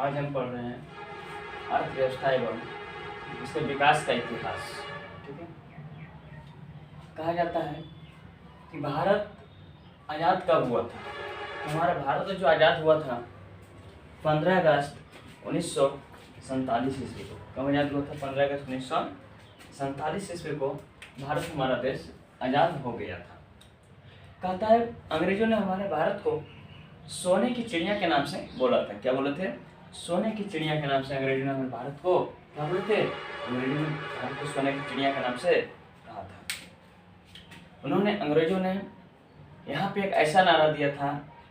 आज हम पढ़ रहे हैं अर्थव्यवस्था एवं इसके विकास का इतिहास। ठीक है। कहा जाता है कि भारत आज़ाद कब हुआ था। तो हमारा भारत जो आज़ाद हुआ था 15 अगस्त 1947 ईस्वी को। कब आज़ाद हुआ था? 15 अगस्त 1947 ईस्वी को भारत हमारा देश आज़ाद हो गया था। कहता है अंग्रेजों ने हमारे भारत को सोने की चिड़िया के नाम से बोला था। क्या बोले थे? सोने की चिड़िया के नाम से अंग्रेजों ने हमारे भारत को क्या बोले थे? अंग्रेजों ने भारत को सोने की चिड़िया के नाम से कहा था। अंग्रेजों ने यहाँ पे एक ऐसा नारा दिया था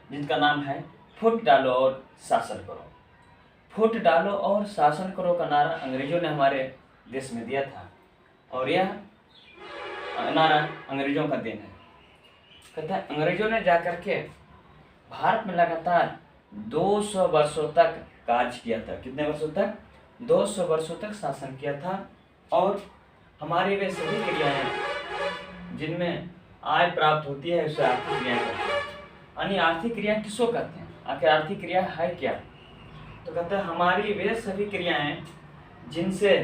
जिनका नाम है फुट डालो और शासन करो। फुट डालो और शासन करो का नारा अंग्रेजों ने हमारे देश में दिया था और यह नारा अंग्रेजों का देन है। कहता है अंग्रेजों ने जाकर के भारत में लगातार 200 वर्षों तक कार्य किया था। कितने वर्षों तक? 200 वर्षों तक शासन किया था और हमारी वे सभी क्रियाएं जिनमें आय प्राप्त होती है उसे आर्थिक क्रियाएं कहते हैं। यानी आर्थिक क्रिया किसको कहते हैं? आखिर आर्थिक क्रिया है क्या? तो कहते हैं हमारी वे सभी क्रियाएं जिनसे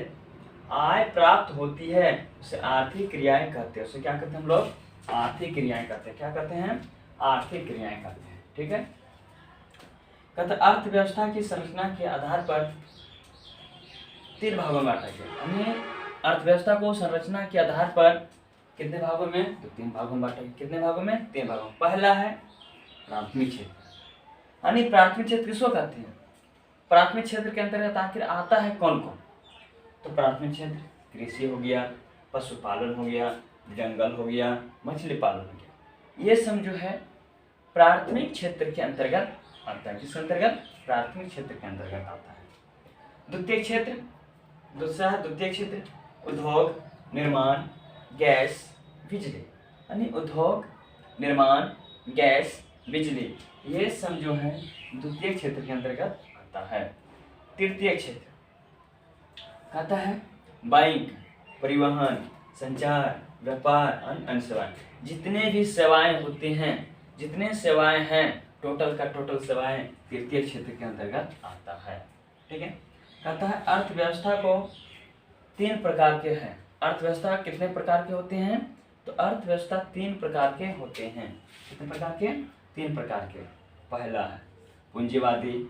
आय प्राप्त होती है उसे आर्थिक क्रियाएं कहते हैं। उसे क्या कहते हैं हम लोग? आर्थिक क्रियाएं कहते हैं। क्या कहते हैं? आर्थिक क्रियाएं कहते हैं। ठीक है। कहते अर्थव्यवस्था की संरचना के आधार पर 3 भागों में बांटा गया। यानी अर्थव्यवस्था को संरचना के आधार पर कितने भागों में? तो 3 भागों में बांटा गया। कितने भागों में? 3 भागों में। पहला है प्राथमिक क्षेत्र। यानी प्राथमिक क्षेत्र किसको कहते हैं? प्राथमिक क्षेत्र के अंतर्गत आखिर आता है कौन कौन? तो प्राथमिक क्षेत्र कृषि हो गया, पशुपालन हो गया, जंगल हो गया, मछली पालन हो गया। ये सब जो है प्राथमिक क्षेत्र के अंतर्गत आता है। किस अंतर्गत? प्राथमिक क्षेत्र के अंतर्गत आता है। द्वितीय क्षेत्र, दूसरा है द्वितीय क्षेत्र उद्योग, निर्माण, गैस, बिजली। यानी उद्योग, निर्माण, गैस, बिजली ये सब जो है द्वितीय क्षेत्र के अंतर्गत आता है। तृतीय क्षेत्र कहता है बैंक, परिवहन, संचार, व्यापार, अन्य सेवाएं। जितने भी सेवाएं होती हैं, जितने सेवाएं हैं टोटल का टोटल सेवाएं तृतीय क्षेत्र के अंतर्गत आता है। ठीक है। कहता है अर्थव्यवस्था को 3 प्रकार के हैं। अर्थव्यवस्था कितने प्रकार के होते हैं? तो अर्थव्यवस्था 3 प्रकार के होते हैं। कितने प्रकार के? 3 प्रकार के। पहला है पूंजीवादी,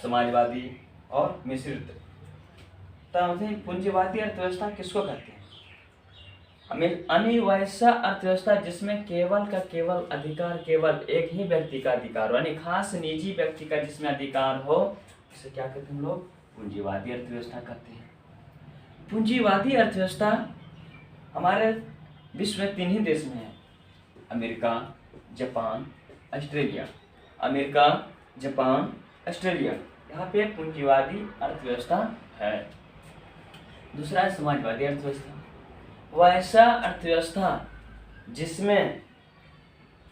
समाजवादी और मिश्रित। तो पूंजीवादी अर्थव्यवस्था किसको कहते हैं? वैसा अर्थव्यवस्था जिसमें केवल का केवल अधिकार केवल एक ही व्यक्ति का अधिकार हो, यानी खास निजी व्यक्ति का जिसमें अधिकार हो, उसे क्या कहते हैं हम लोग? पूंजीवादी अर्थव्यवस्था कहते हैं। पूंजीवादी अर्थव्यवस्था हमारे विश्व में 3 ही देश में है। America, Japan, Australia. America, Japan, Australia, यहाँ पे पूंजीवादी अर्थव्यवस्था है। दूसरा है समाजवादी अर्थव्यवस्था। वैसा अर्थव्यवस्था जिसमें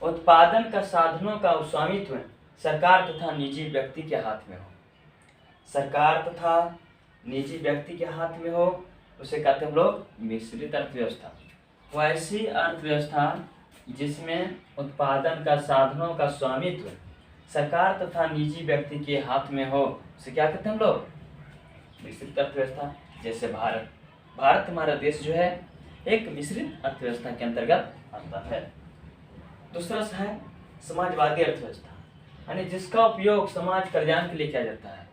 उत्पादन का साधनों का स्वामित्व सरकार तथा निजी व्यक्ति के हाथ में हो। सरकार तथा निजी व्यक्ति के हाथ में हो उसे कहते हैं हम लोग मिश्रित अर्थव्यवस्था। वैसी अर्थव्यवस्था जिसमें उत्पादन का साधनों का स्वामित्व सरकार तथा निजी व्यक्ति के हाथ में हो उसे क्या कहते हैं हम लोग? मिश्रित अर्थव्यवस्था। जैसे भारत हमारा देश जो है एक मिश्रित अर्थव्यवस्था के अंतर्गत आता है। दूसरा है समाजवादी अर्थव्यवस्था, यानी जिसका उपयोग समाज कल्याण के लिए किया जाता है।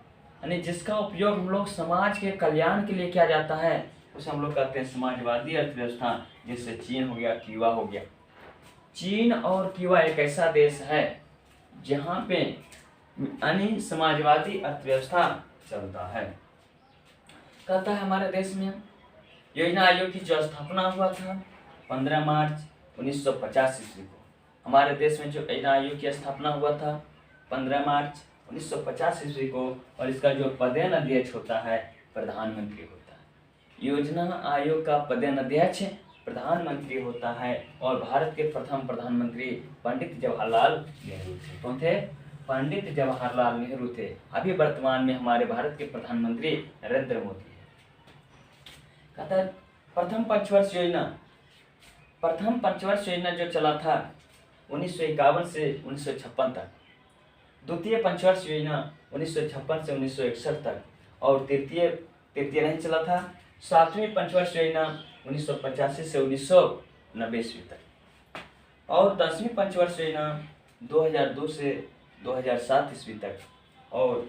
यानी जिसका उपयोग हम लोग समाज के कल्याण के लिए किया जाता है उसे हम लोग कहते हैं समाजवादी अर्थव्यवस्था। जैसे चीन हो गया, क्यूबा हो गया। चीन और क्यूबा एक ऐसा देश है जहाँ पे यानी समाजवादी अर्थव्यवस्था चलता है। कहता है हमारे देश में योजना आयोग की जो स्थापना हुआ था 15 मार्च 1950 ईस्वी को। हमारे देश में जो योजना आयोग की स्थापना हुआ था 15 मार्च 1950 ईस्वी को, और इसका जो पदेनाध्यक्ष होता है प्रधानमंत्री होता है। योजना आयोग का पदेनाध्यक्ष प्रधानमंत्री होता है और भारत के प्रथम प्रधानमंत्री पंडित जवाहरलाल नेहरू थे। कौन थे? पंडित जवाहरलाल नेहरू थे। अभी वर्तमान में हमारे भारत के प्रधानमंत्री नरेंद्र मोदी है। कहता है प्रथम पंचवर्ष योजना जो चला था 1951 से 1956 तक। द्वितीय पंचवर्ष योजना 1956 से 1961 तक, और तृतीय तृतीय नहीं चला था। 7वीं पंचवर्ष योजना 1985 से 1990 ईस्वी तक, और 10वीं पंचवर्ष योजना 2002 से 2007 ईस्वी तक, और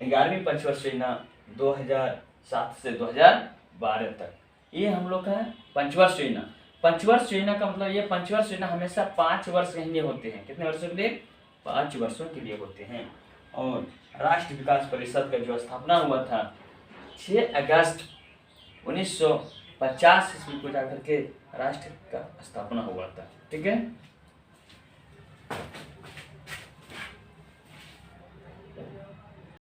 11वीं पंचवर्ष योजना 2007 से 2012 तक। ये हम लोग का पंचवर्ष योजना। पंचवर्ष योजना का मतलब, ये पंचवर्ष योजना हमेशा 5 वर्ष के लिए होते हैं। कितने वर्षों के लिए? 5 वर्षों के लिए होते हैं। और राष्ट्रीय विकास परिषद का जो स्थापना हुआ था 6 अगस्त 1950 ईस्वी को जाकर के राष्ट्र का स्थापना हुआ था। ठीक है।